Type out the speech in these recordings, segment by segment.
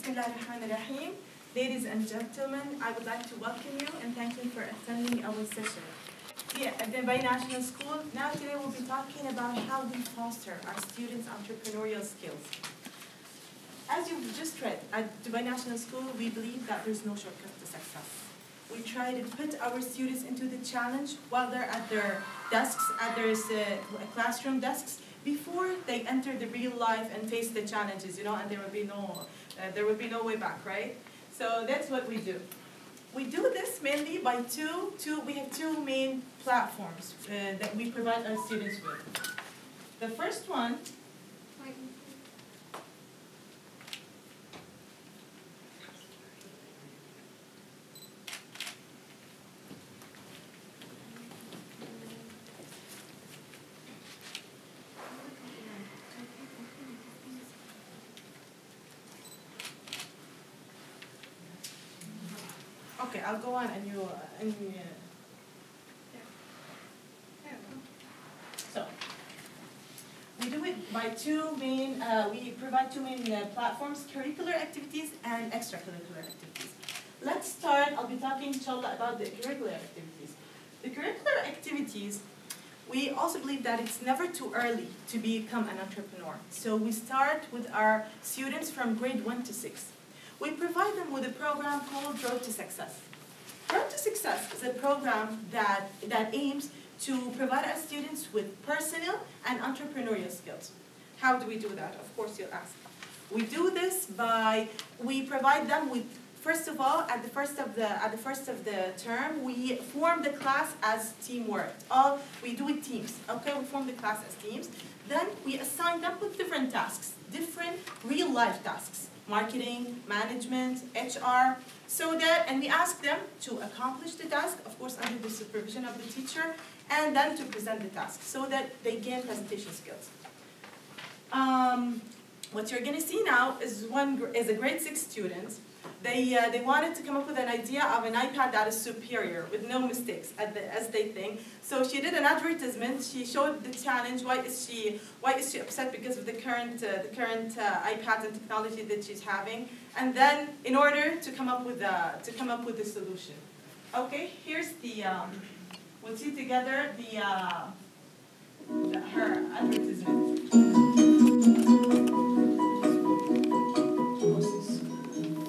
Bismillahirrahmanirrahim. Ladies and gentlemen, I would like to welcome you and thank you for attending our session here at the Dubai National School. Now today we'll be talking about how we foster our students' entrepreneurial skills. As you've just read, at Dubai National School, we believe that there's no shortcut to success. We try to put our students into the challenge while they're at their desks, at their classroom desks, before they enter the real life and face the challenges, and there will be no way back, right? So that's what we do. We do this mainly by we have two main platforms that we provide our students with. The first one Okay, I'll go on and you. So we do it by we provide two main platforms: curricular activities and extracurricular activities. Let's start. I'll be talking, inshallah, about the curricular activities. The curricular activities, we also believe that it's never too early to become an entrepreneur. So we start with our students from grade 1 to 6. We provide them with a program called Road to Success. Road to Success is a program that aims to provide our students with personal and entrepreneurial skills. How do we do that? Of course, you'll ask. We do this we provide them with, first of all, at the first of the term, we form the class as teamwork. We do it teams. Okay, we form the class as teams. Then we assign them with different tasks, different real-life tasks. Marketing, management, HR, and we ask them to accomplish the task, of course under the supervision of the teacher, and then to present the task so that they gain presentation skills. What you're going to see now is a grade 6 student. They wanted to come up with an idea of an iPad that is superior, with no mistakes, as they think. So she did an advertisement. She showed the challenge. Why is she upset because of the current iPad and technology that she's having? And then, in order to come up with the solution. Okay, here's we'll see together her advertisement.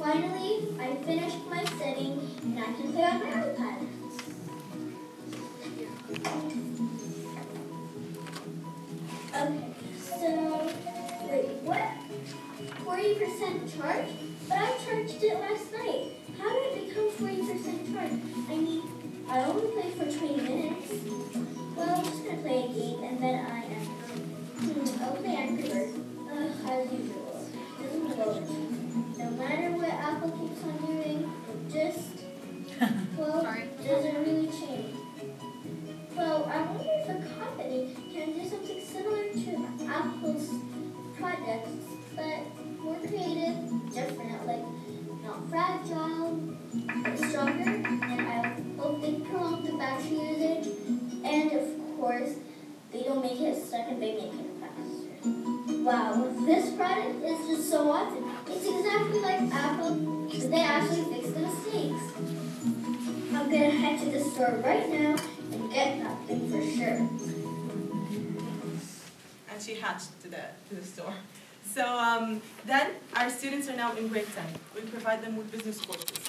Finally, I finished my setting and I can play on my iPad. Okay, so, wait, what? 40% charge? But I charged it last night. How did it become 40% charge? I only played for 20 minutes. Well, I'm just going to play a game and then I am. I'll play Angry Birds, as usual. Doesn't load. No matter what Apple keeps on doing, it just, doesn't really change. Well, I wonder if a company can do something similar to Apple's products, but more creative, different, like not fragile, but stronger, and I hope they prolong the battery usage, and of course, they don't make it stuck and they make it faster. Wow, this product is just so awesome. It's exactly like Apple, but they actually fix the mistakes. I'm gonna head to the store right now and get that thing for sure. And she hatched to the store. So then our students are now in grade 10. We provide them with business courses.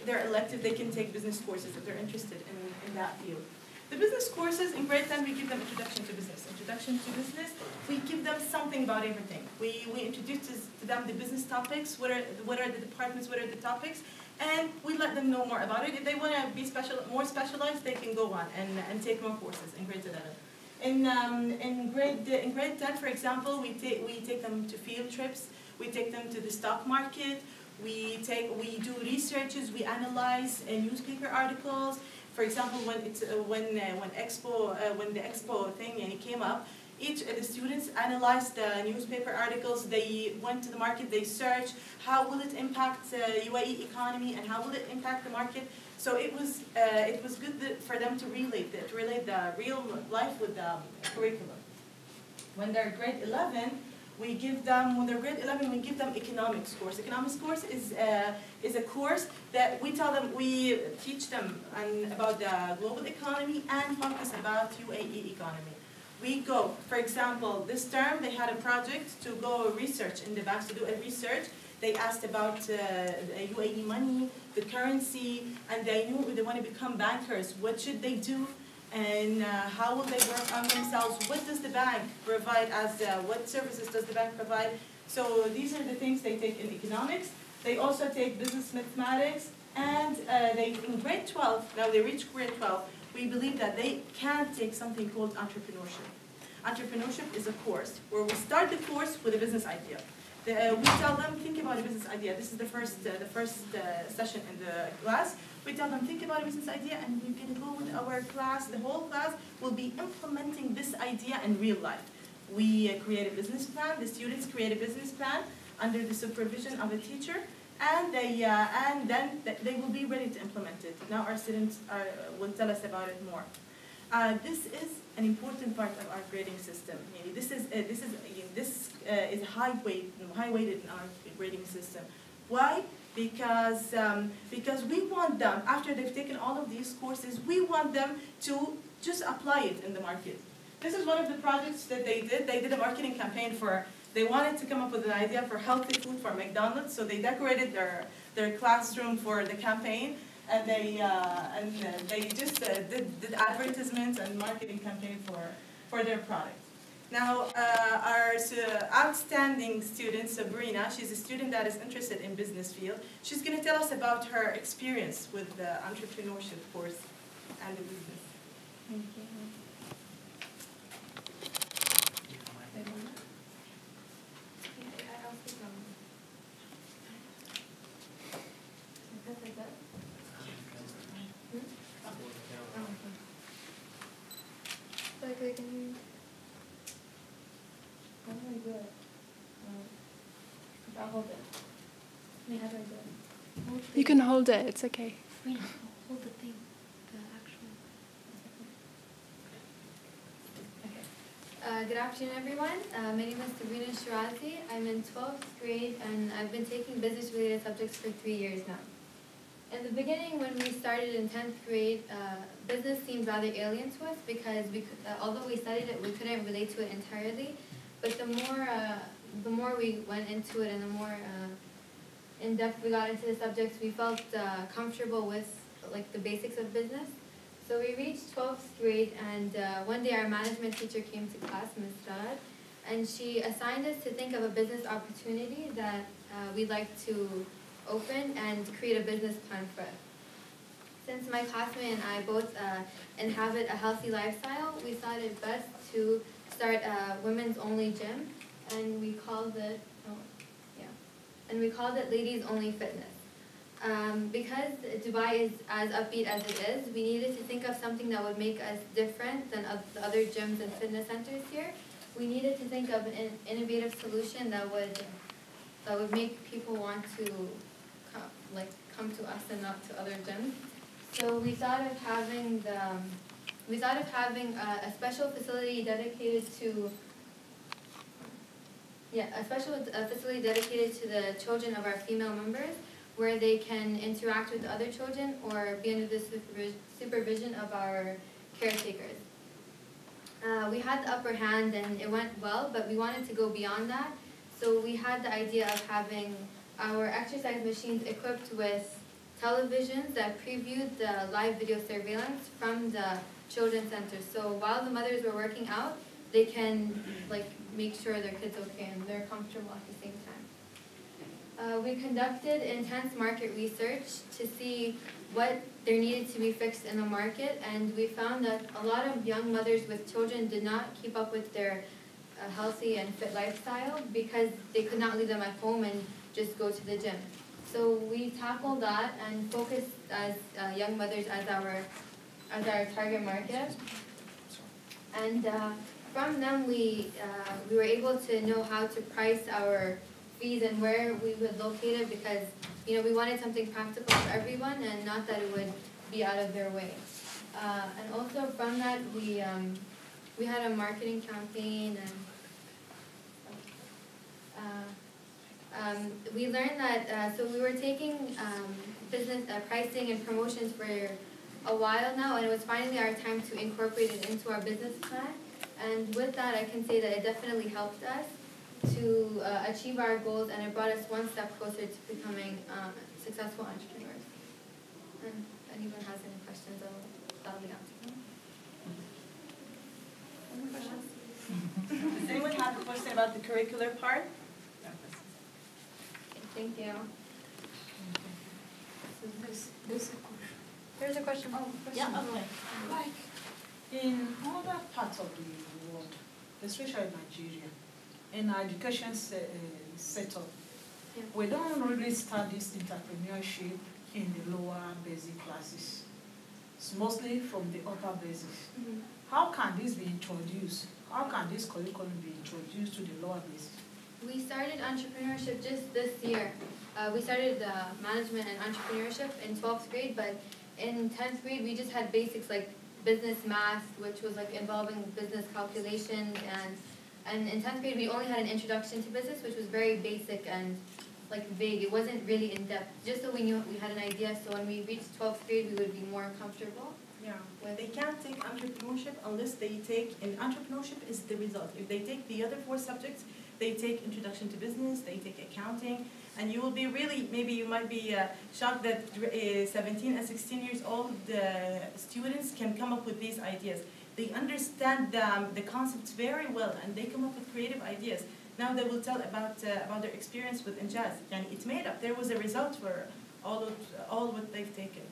They're elective. They can take business courses if they're interested in that field. The business courses in grade 10, we give them introduction to business. Introduction to business, we give them something about everything. We introduce to them the business topics, what are the departments, what are the topics, and we let them know more about it. If they want to be more specialized, they can go on and take more courses in grade 11. In grade 10, for example, we take them to field trips, we take them to the stock market, we do researches, we analyze newspaper articles. For example, when the expo thing came up, each of the students analyzed the newspaper articles. They went to the market. They searched how will it impact UAE economy and how will it impact the market. So it was good for them to relate the real life with the curriculum. When they're grade 11, We give them, when they're grade 11, we give them economics course. Economics course is a course that we tell them, we teach them about the global economy and focus about UAE economy. We go, for example, this term they had a project to go research in the banks, to do a research. They asked about UAE money, the currency, and they knew they want to become bankers. What should they do? And how will they work on themselves? What does the bank provide what services does the bank provide? So these are the things they take in economics. They also take business mathematics, and in grade 12, now they reach grade 12, we believe that they can take something called entrepreneurship. Entrepreneurship is a course where we start the course with a business idea. We tell them, think about a business idea. This is the first session in the class. We tell them, think about a business idea, and we're going to go with our class. The whole class will be implementing this idea in real life. We create a business plan. The students create a business plan under the supervision of a teacher, and then they will be ready to implement it. Now our students will tell us about it more. This is an important part of our grading system. This is high-weighted in our grading system. Why? Because we want them, after they've taken all of these courses, we want them to just apply it in the market. This is one of the projects that they did. They did a marketing campaign they wanted to come up with an idea for healthy food for McDonald's, so they decorated their classroom for the campaign, and they just did advertisements and marketing campaign for their product. Now, our outstanding student, Sabrina, she's a student that is interested in business field. She's going to tell us about her experience with the entrepreneurship course and the business. Thank you. I'll hold it. How do I do it? You can hold it, it's okay. Wait, hold the thing. The actual. Good afternoon, everyone. My name is Sabrina Shirazi. I'm in 12th grade, and I've been taking business-related subjects for 3 years now. In the beginning, when we started in 10th grade, business seemed rather alien to us because although we studied it, we couldn't relate to it entirely. But the more we went into it and the more in depth we got into the subjects, we felt comfortable with the basics of business. So we reached 12th grade, and one day our management teacher came to class, Ms. Rad, and she assigned us to think of a business opportunity that we'd like to open and create a business plan for it. Since my classmate and I both inhabit a healthy lifestyle, we thought it best to start a women's only gym, and we called it Ladies Only Fitness. Because Dubai is as upbeat as it is, we needed to think of something that would make us different than the other gyms and fitness centers here. We needed to think of an innovative solution that would make people want to come to us and not to other gyms. So we thought of having a special facility dedicated to the children of our female members, where they can interact with other children or be under the supervision of our caretakers. We had the upper hand and it went well, but we wanted to go beyond that. So we had the idea of having our exercise machines equipped with televisions that previewed the live video surveillance from the children's center. So while the mothers were working out, they can make sure their kid's okay and they're comfortable at the same time. We conducted intense market research to see what there needed to be fixed in the market, and we found that a lot of young mothers with children did not keep up with their healthy and fit lifestyle because they could not leave them at home and just go to the gym. So we tackled that and focused as young mothers as our target market. And from them, we were able to know how to price our fees and where we would locate it because we wanted something practical for everyone and not that it would be out of their way. And also from that, we had a marketing campaign and we learned that, so we were taking business pricing and promotions for a while now, and it was finally our time to incorporate it into our business plan. And with that, I can say that it definitely helped us to achieve our goals, and it brought us one step closer to becoming successful entrepreneurs. And if anyone has any questions, I'll gladly answer them. Any questions? Does anyone have a question about the curricular part? Okay, thank you. There's a question. Oh, Yeah, question. okay. Like in other parts of the world, especially Nigeria, in our education setup, Yeah. we don't really start this entrepreneurship in the lower basic classes. It's mostly from the upper basics. Mhm. How can this be introduced? How can this curriculum be introduced to the lower basics? We started entrepreneurship just this year. We started management and entrepreneurship in 12th grade, but in 10th grade we just had basics like business math, which was like involving business calculations, and in 10th grade we only had an introduction to business, which was very basic and like vague. It wasn't really in depth, just so we knew we had an idea, so when we reached 12th grade we would be more comfortable. Yeah, well, they can't take entrepreneurship unless they take, and entrepreneurship is the result. If they take the other 4 subjects, they take introduction to business, they take accounting, and you will be really, maybe you might be shocked that 17 and 16 years old students can come up with these ideas. They understand the concepts very well, and they come up with creative ideas. Now they will tell about their experience with INJAZ, and it's made up. There was a result for all what they've taken.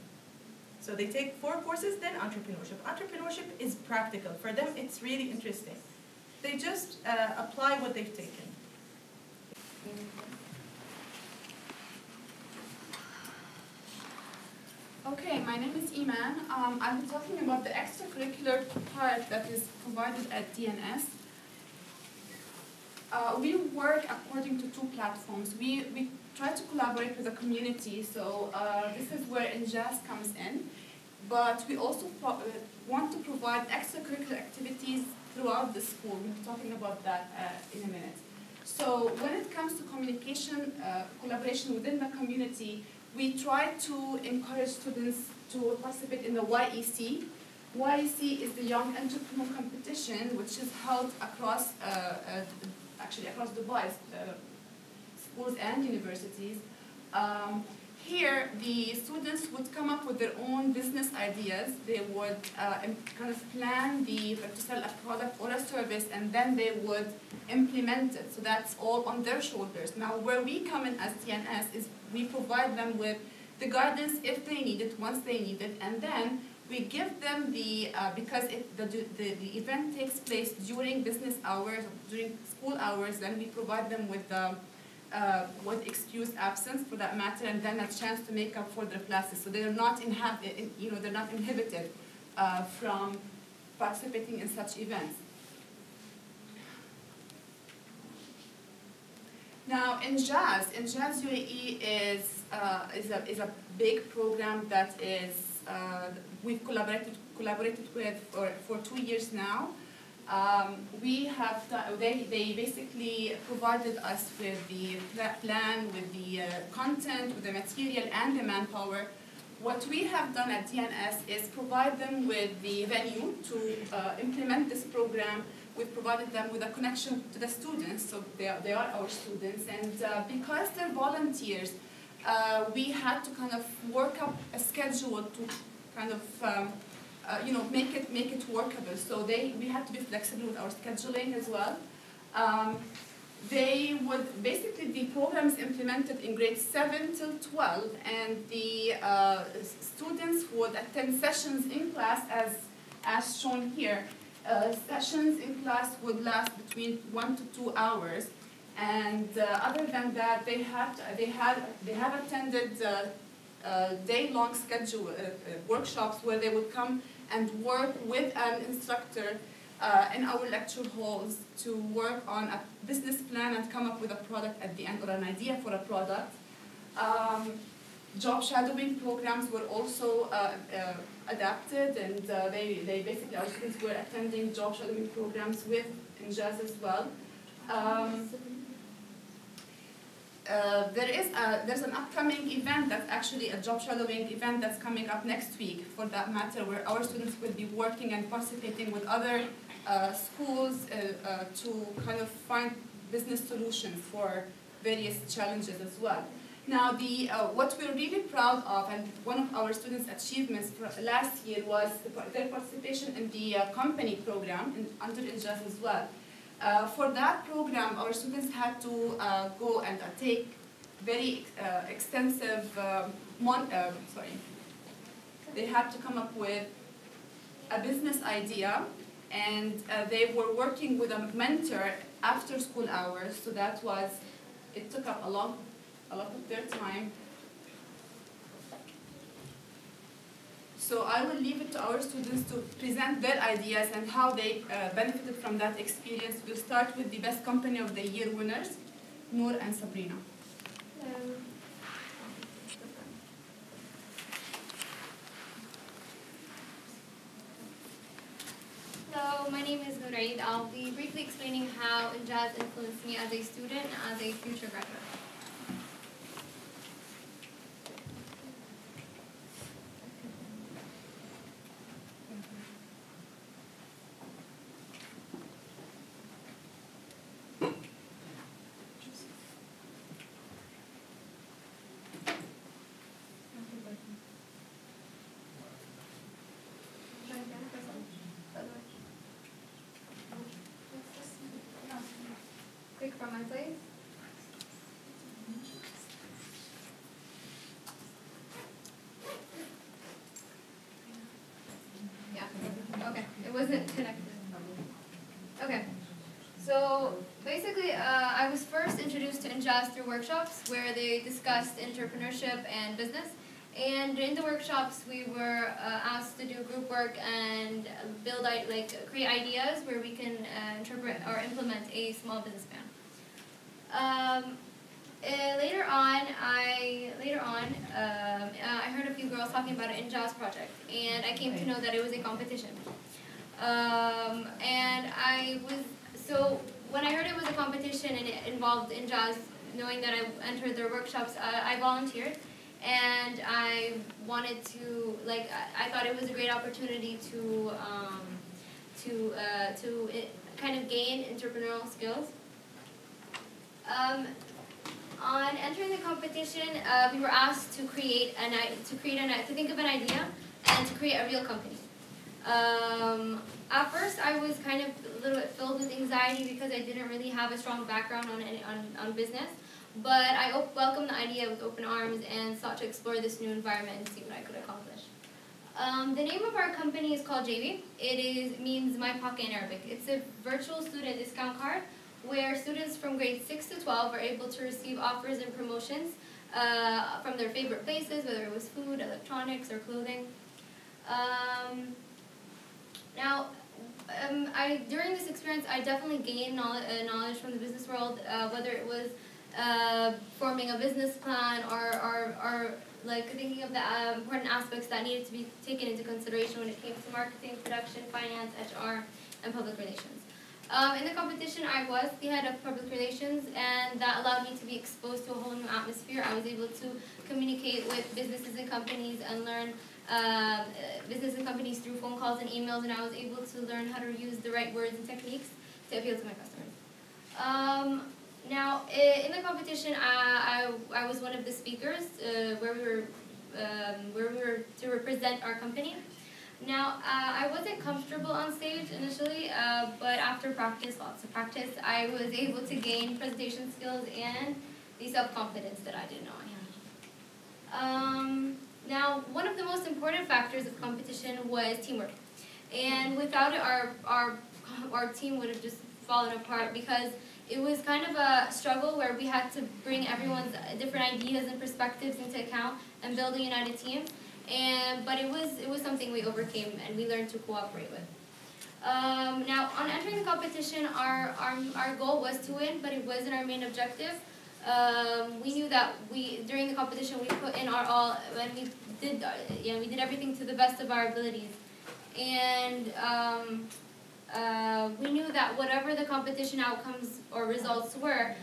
So they take 4 courses, then entrepreneurship. Entrepreneurship is practical. For them, it's really interesting. They just apply what they've taken. Okay, my name is Iman. I'll be talking about the extracurricular part that is provided at DNS. We work according to 2 platforms. We try to collaborate with the community, so this is where INJAZ comes in. But we also want to provide extracurricular activities throughout the school. We'll be talking about that in a minute. So when it comes to communication, collaboration within the community, we try to encourage students to participate in the YEC. YEC is the Young Entrepreneur Competition, which is held across, actually across Dubai, schools and universities. Here, the students would come up with their own business ideas. They would kind of plan to sell a product or a service, and then they would implement it. So that's all on their shoulders. Now, where we come in as TNS is we provide them with the guidance if they need it, once they need it, and then we give them because the event takes place during business hours, during school hours, then we provide them with excused absence for that matter, and then a chance to make up for their classes. So they're not they're not inhibited from participating in such events. Now, INJAZ UAE is a big program that we've collaborated with for 2 years now. They basically provided us with the plan, with the content, with the material and the manpower. What we have done at DNS is provide them with the venue to implement this program. We've provided them with a connection to the students, so they are our students, and because they're volunteers, we had to kind of work up a schedule to kind of make it workable. So we had to be flexible with our scheduling as well. They would basically, the program is implemented in grades 7 till 12, and the students would attend sessions in class as shown here. Sessions in class would last between 1 to 2 hours, and other than that, they have attended day-long schedule workshops where they would come and work with an instructor in our lecture halls to work on a business plan and come up with a product at the end, or an idea for a product. Job shadowing programs were also adapted, and they basically, our students were attending job shadowing programs with INJAZ as well. there's an upcoming event that's actually a job shadowing event that's coming up next week, for that matter, where our students will be working and participating with other schools to kind of find business solutions for various challenges as well. Now, what we're really proud of, and one of our students' achievements for last year was their participation in the company program under INJAZ as well. For that program, our students had to go and take very extensive, they had to come up with a business idea, and they were working with a mentor after school hours, so it took up a lot of their time. So I will leave it to our students to present their ideas and how they benefited from that experience. We'll start with the Best Company of the Year winners, Noor and Sabrina. Hello, my name is Noor. I'll be briefly explaining how INJAZ influenced me as a student and as a future graduate. Quick from my place. Yeah, okay, it wasn't connected. Okay, so basically I was first introduced to INJAZ through workshops where they discussed entrepreneurship and business. And in the workshops, we were asked to do group work and create ideas where we can interpret or implement a small business plan. Later on, I heard a few girls talking about an INJAZ project, and I came to know that it was a competition. So when I heard it was a competition and it involved INJAZ, knowing that I entered their workshops, I volunteered. And I wanted to, I thought it was a great opportunity to kind of gain entrepreneurial skills. On entering the competition, we were asked to think of an idea and to create a real company. At first, I was kind of a little bit filled with anxiety because I didn't really have a strong background on business. But I welcomed the idea with open arms and sought to explore this new environment and see what I could accomplish. The name of our company is called JB. It means My Pocket in Arabic. It's a virtual student discount card where students from grades 6 to 12 are able to receive offers and promotions from their favorite places, whether it was food, electronics, or clothing. During this experience, I definitely gained knowledge from the business world, whether it was forming a business plan or thinking of the important aspects that needed to be taken into consideration when it came to marketing, production, finance, HR, and public relations. In the competition, I was the head of public relations, and that allowed me to be exposed to a whole new atmosphere. I was able to communicate with businesses and companies and learn business and companies through phone calls and emails, and I was able to learn how to use the right words and techniques to appeal to my customers. Now, in the competition, I was one of the speakers where we were to represent our company. Now, I wasn't comfortable on stage initially, but after practice, lots of practice, I was able to gain presentation skills and the self-confidence that I didn't know I had. Now, one of the most important factors of competition was teamwork. And without it, our team would have just fallen apart because it was kind of a struggle where we had to bring everyone's different ideas and perspectives into account and build a united team. But it was something we overcame and we learned to cooperate with. Now, on entering the competition, our goal was to win, but it wasn't our main objective. We knew that during the competition we put in our all, and we did everything to the best of our abilities. And we knew that whatever the competition outcomes or results were,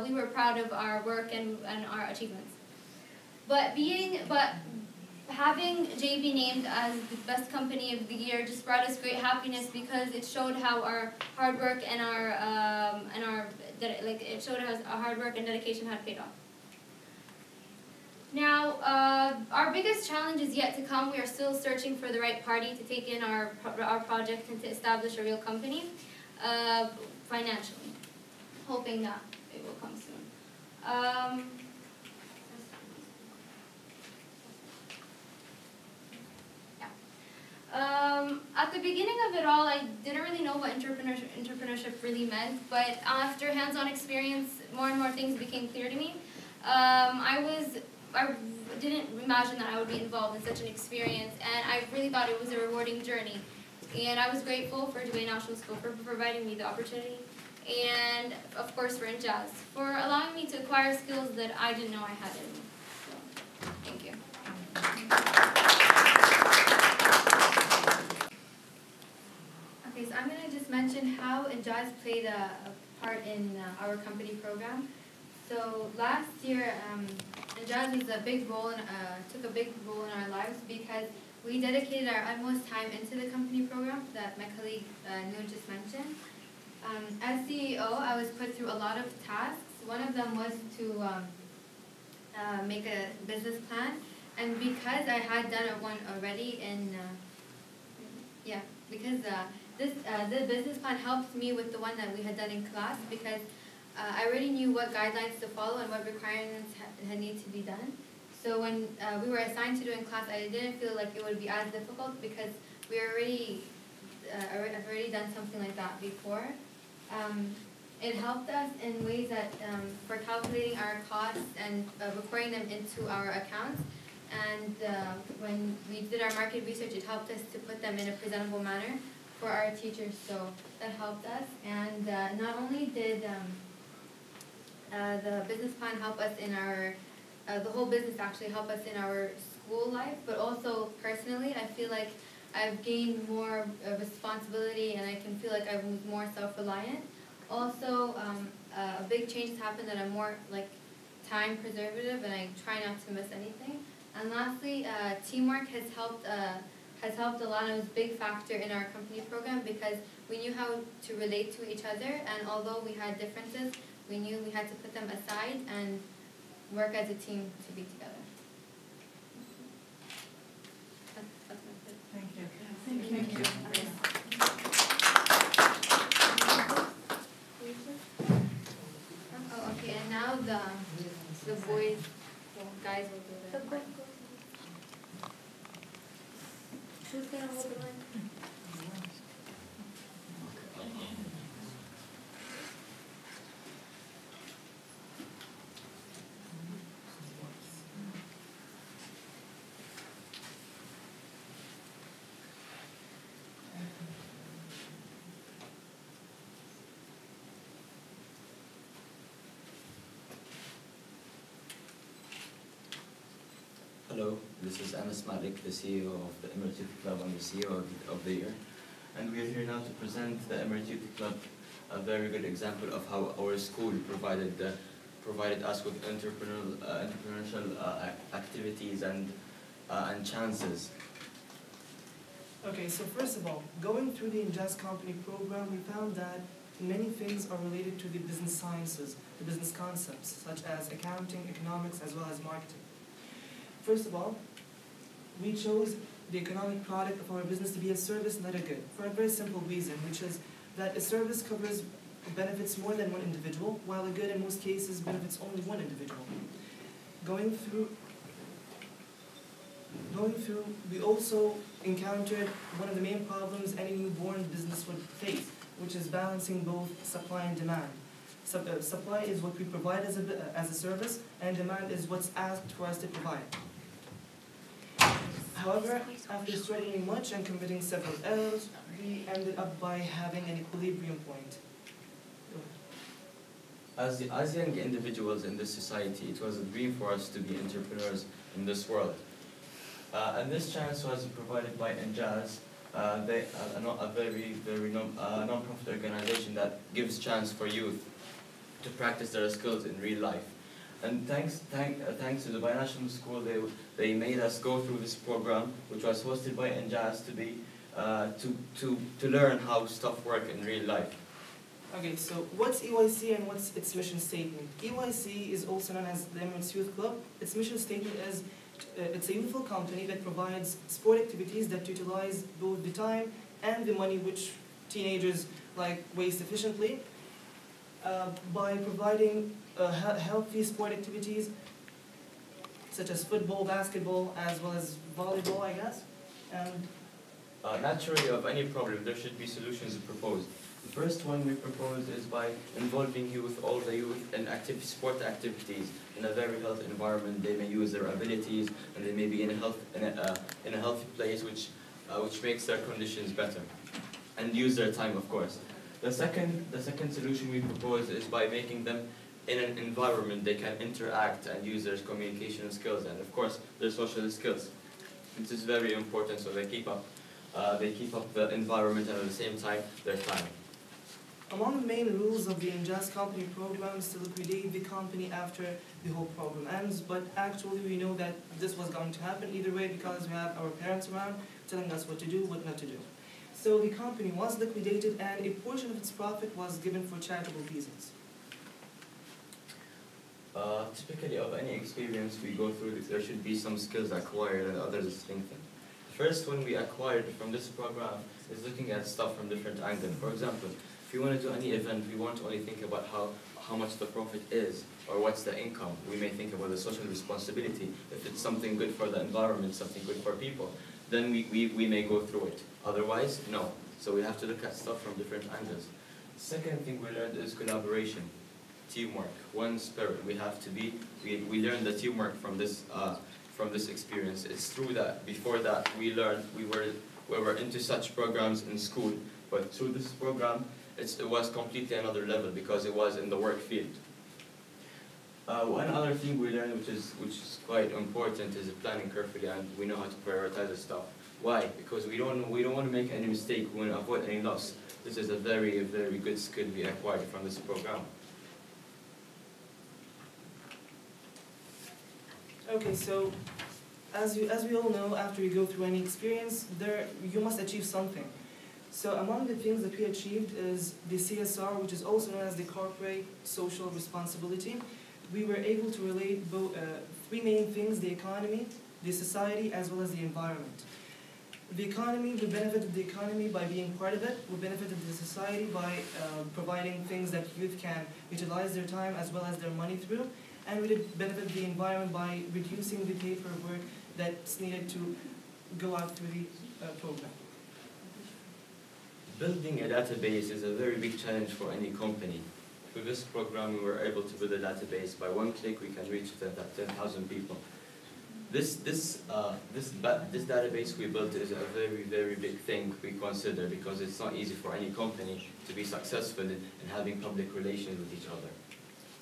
we were proud of our work and our achievements. But having JB named as the best company of the year just brought us great happiness because it showed how our hard work and it showed how our hard work and dedication had paid off. Now, our biggest challenge is yet to come. We are still searching for the right party to take in our project and to establish a real company financially, hoping that it will come soon. At the beginning of it all, I didn't really know what entrepreneurship really meant, but after hands-on experience, more and more things became clear to me. I didn't imagine that I would be involved in such an experience, and I really thought it was a rewarding journey. And I was grateful for Dubai National School for providing me the opportunity, and of course for INJAZ for allowing me to acquire skills that I didn't know I had in me. So, thank you. Okay, so I'm going to just mention how INJAZ played a part in our company program. So last year, INJAZ was a big role took a big role in our lives because we dedicated our utmost time into the company program that my colleague Noor just mentioned. As CEO, I was put through a lot of tasks. One of them was to make a business plan, and because I had done one already the business plan helped me with the one that we had done in class because I already knew what guidelines to follow and what requirements had need to be done. So when we were assigned to do in class, I didn't feel like it would be as difficult because we already I've already done something like that before. It helped us in ways that for calculating our costs and recording them into our accounts. And when we did our market research, it helped us to put them in a presentable manner for our teachers. So that helped us. And not only did the business plan help us in our, the whole business actually helped us in our school life, but also personally, I feel like I've gained more responsibility and I can feel like I'm more self-reliant. Also, a big change has happened that I'm more like time preservative and I try not to miss anything. And lastly, teamwork has helped a lot. It was a big factor in our company program because we knew how to relate to each other, and although we had differences, we knew we had to put them aside and work as a team to be together. That's my tip. Thank you. Thank you. Oh, okay, and now the boys, guys will do that. Who's gonna hold the mic? Hello, this is Anas Malik, the CEO of the Emirates Youth Club and the CEO of the year. And we are here now to present the Emirates Youth Club, a very good example of how our school provided us with entrepreneurial activities and chances. Okay, so first of all, going through the INJAZ company program, we found that many things are related to the business sciences, the business concepts, such as accounting, economics, as well as marketing. First of all, we chose the economic product of our business to be a service, not a good, for a very simple reason, which is that a service covers benefits more than one individual, while a good in most cases benefits only one individual. Going through, we also encountered one of the main problems any newborn business would face, which is balancing both supply and demand. Supply is what we provide as a service, and demand is what's asked for us to provide. However, after struggling much and committing several errors, we ended up by having an equilibrium point. As young individuals in this society, it was a dream for us to be entrepreneurs in this world. And this chance was provided by INJAZ, a very non-profit organization that gives chance for youth to practice their skills in real life. And thanks to the binational school, they made us go through this program, which was hosted by INJAZ to learn how stuff work in real life. Okay, so what's EYC and what's its mission statement? EYC is also known as the Emirates Youth Club. Its mission statement is it's a youthful company that provides sport activities that utilize both the time and the money which teenagers waste efficiently by providing healthy sport activities such as football, basketball, as well as volleyball, I guess. And naturally, of any problem, there should be solutions proposed. The first one we propose is by involving all the youth in sport activities in a very healthy environment. They may use their abilities, and they may be in a healthy place, which makes their conditions better, and use their time, of course. The second solution we propose is by making them in an environment they can interact and use their communication skills and, of course, their social skills. This is very important, so they keep up the environment and at the same time their time. Among the main rules of the INJAZ company program is to liquidate the company after the whole program ends, but actually we know that this was going to happen either way because we have our parents around telling us what to do, what not to do. So the company was liquidated and a portion of its profit was given for charitable reasons. Typically, of any experience we go through, there should be some skills acquired and others strengthened. The first one we acquired from this program is looking at stuff from different angles. For example, if you want to do any event, we won't only think about how much the profit is or what's the income. We may think about the social responsibility. If it's something good for the environment, something good for people, then we may go through it. Otherwise, no. So we have to look at stuff from different angles. The second thing we learned is collaboration, teamwork, one spirit. We learned the teamwork from this experience. It's true that before that we were into such programs in school, but through this program it was completely another level because it was in the work field. One other thing we learned, which is quite important, is planning carefully, and we know how to prioritize the stuff. Why? Because we don't want to make any mistake. We want to avoid any loss. This is a very, very good skill we acquired from this program. Okay, so as we all know, after you go through any experience, you must achieve something. So among the things that we achieved is the CSR, which is also known as the corporate social responsibility. We were able to relate three main things: the economy, the society, as well as the environment. The economy, we benefited the economy by being part of it. We benefited the society by providing things that youth can utilize their time as well as their money through. And we did benefit the environment by reducing the paperwork that's needed to go out through the program. Building a database is a very big challenge for any company. Through this program, we were able to build a database. By one click, we can reach 10,000 people. This database we built is a very, very big thing we consider because it's not easy for any company to be successful in having public relations with each other,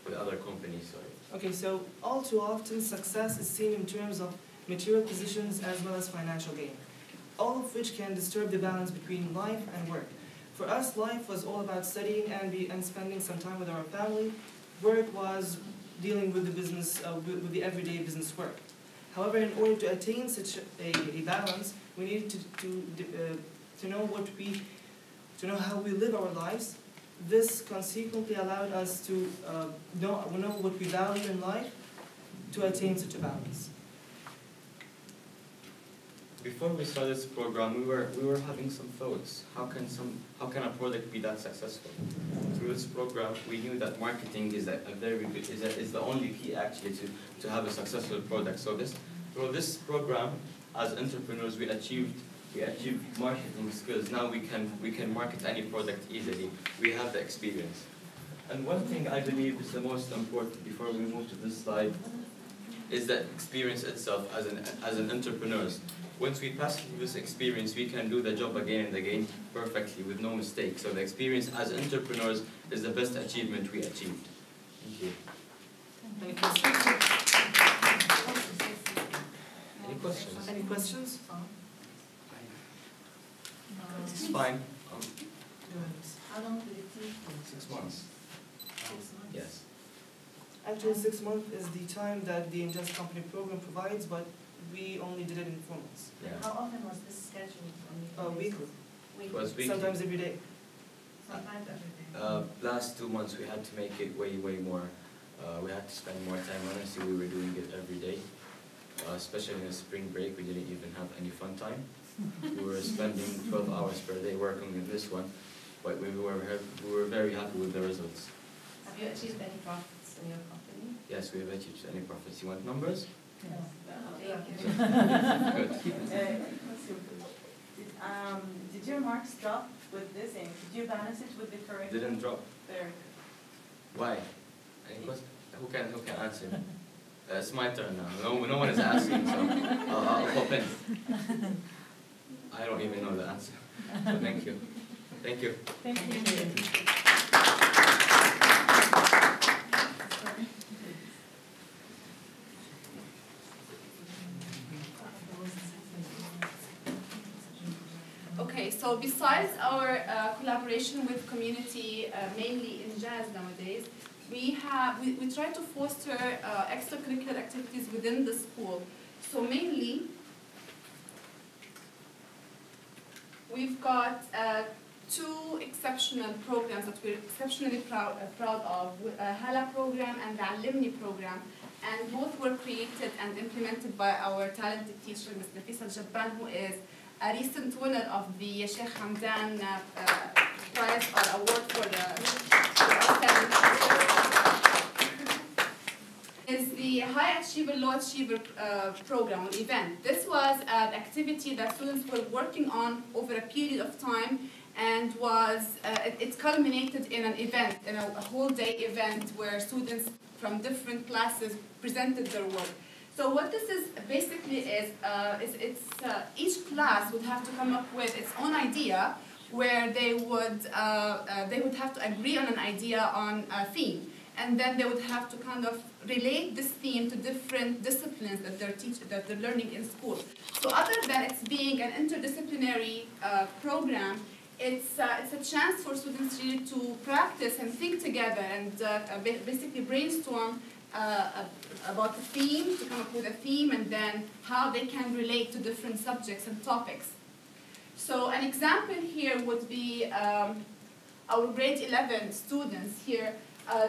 with other companies, sorry. Okay, so all too often success is seen in terms of material positions as well as financial gain, all of which can disturb the balance between life and work. For us, life was all about studying and spending some time with our family. Work was dealing with the business, with the everyday business work. However, in order to attain such a balance, we needed to know how we live our lives. This consequently allowed us to know what we value in life to attain such a balance. Before we started this program, we were having some thoughts. How can a product be that successful? Through this program, we knew that marketing is the only key actually to have a successful product. So through this program, as entrepreneurs, we achieved marketing skills. Now we can market any product easily. We have the experience. And one thing I believe is the most important before we move to this slide is the experience itself as an entrepreneurs. Once we pass through this experience, we can do the job again and again perfectly with no mistake. So the experience as entrepreneurs is the best achievement we achieved. Thank you. Any questions? Any questions? Any questions? It's fine. How long did it take? 6 months. Yes. Actually, 6 months is the time that the INJAZ company program provides, but we only did it in 4 months. Yeah. How often was this scheduled? Weekly. It was weekly. Sometimes every day. Sometimes every day. Last 2 months we had to make it way more. We had to spend more time on it, so we were doing it every day. Especially in the spring break, we didn't even have any fun time. We were spending 12 hours per day working on this one, but we were very happy with the results. Have you achieved any profits in your company? Yes, we have achieved any profits. You want numbers? Thank you. Good. Did your marks drop with this, and did you balance it with the curriculum? Didn't drop. Very Why? Any question? Who can answer? It's my turn now. No one is asking, so I'll pop in. I don't even know the answer. So thank you. Thank you. Thank you. Okay, so besides our collaboration with community, mainly in INJAZ nowadays, we try to foster extracurricular activities within the school. So mainly, we've got 2 exceptional programs that we're exceptionally proud of, HALA program and the Allimni program, and both were created and implemented by our talented teacher, Ms. Nafisa Al-Jabban, who is a recent winner of the Sheikh Hamdan prize or award for the outstanding teacher. Is the High Achiever, Low Achiever program or event. This was an activity that students were working on over a period of time, and it culminated in an event, in a whole day event where students from different classes presented their work. So what this is basically is each class would have to come up with its own idea, where they would have to agree on an idea on a theme, and then they would have to kind of relate this theme to different disciplines that they're learning in school. So other than it's being an interdisciplinary program, it's a chance for students really to practice and think together and basically brainstorm about the theme, to come up with a theme, and then how they can relate to different subjects and topics. So an example here would be our grade 11 students here.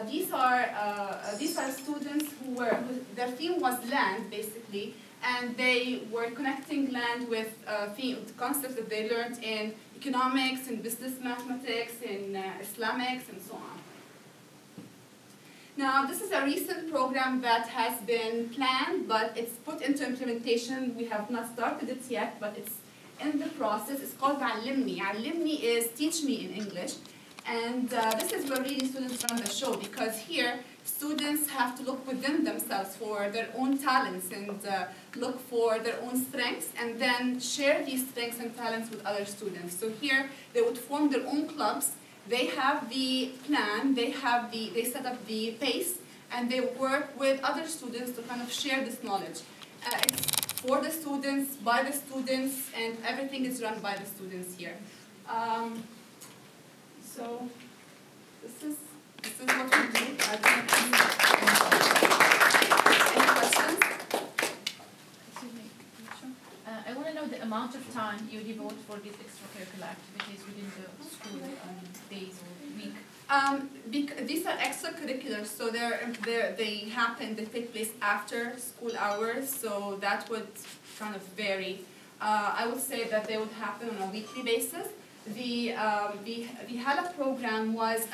These are students who their theme was land, basically, and they were connecting land with concepts that they learned in economics, in business mathematics, in Islamics, and so on. Now, this is a recent program that has been planned, but it's put into implementation. We have not started it yet, but it's in the process. It's called Allimni. Allimni is Teach Me in English. And this is where really students run the show, because here students have to look within themselves for their own talents and look for their own strengths, and then share these strengths and talents with other students. So here they would form their own clubs. They have the plan, they set up the pace, and they work with other students to kind of share this knowledge. It's for the students, by the students, and everything is run by the students here. So this is what we do. Any questions? Excuse me. I want to know the amount of time you devote for these extracurricular activities within the school days or week. These are extracurriculars, so they take place after school hours, so that would kind of vary. I would say that they would happen on a weekly basis. The HALA program was,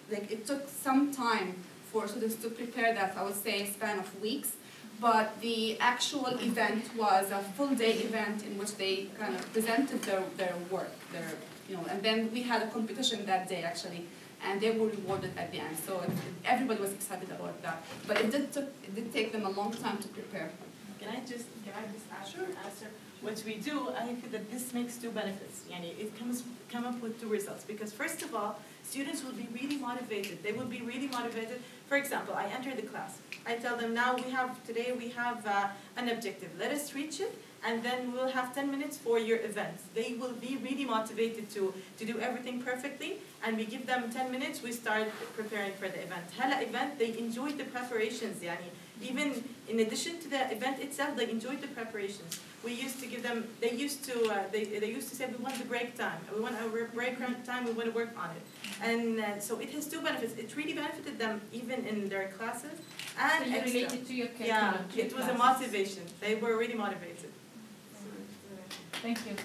it took some time for students to prepare that, I would say a span of weeks, but the actual event was a full day event in which they kind of presented their work, and then we had a competition that day actually, and they were rewarded at the end, so everybody was excited about that, but it did take them a long time to prepare. Can I just Sure. answer? What we do, I think that this makes 2 benefits. It come up with 2 results, because first of all, students will be really motivated. They will be really motivated. For example, I enter the class. I tell them, now today we have an objective. Let us reach it, and then we'll have 10 minutes for your events. They will be really motivated to do everything perfectly, and we give them 10 minutes, we start preparing for the event. Hala event, they enjoyed the preparations, yani. Even in addition to the event itself, they enjoyed the preparations. We used to give them, they used to say, we want the break time, we want our break time, we want to work on it. And so it has two benefits. It really benefited them even in their classes, and So you extra. related to your curriculum, Yeah, to your it was a classes. motivation. They were really motivated. Thank you.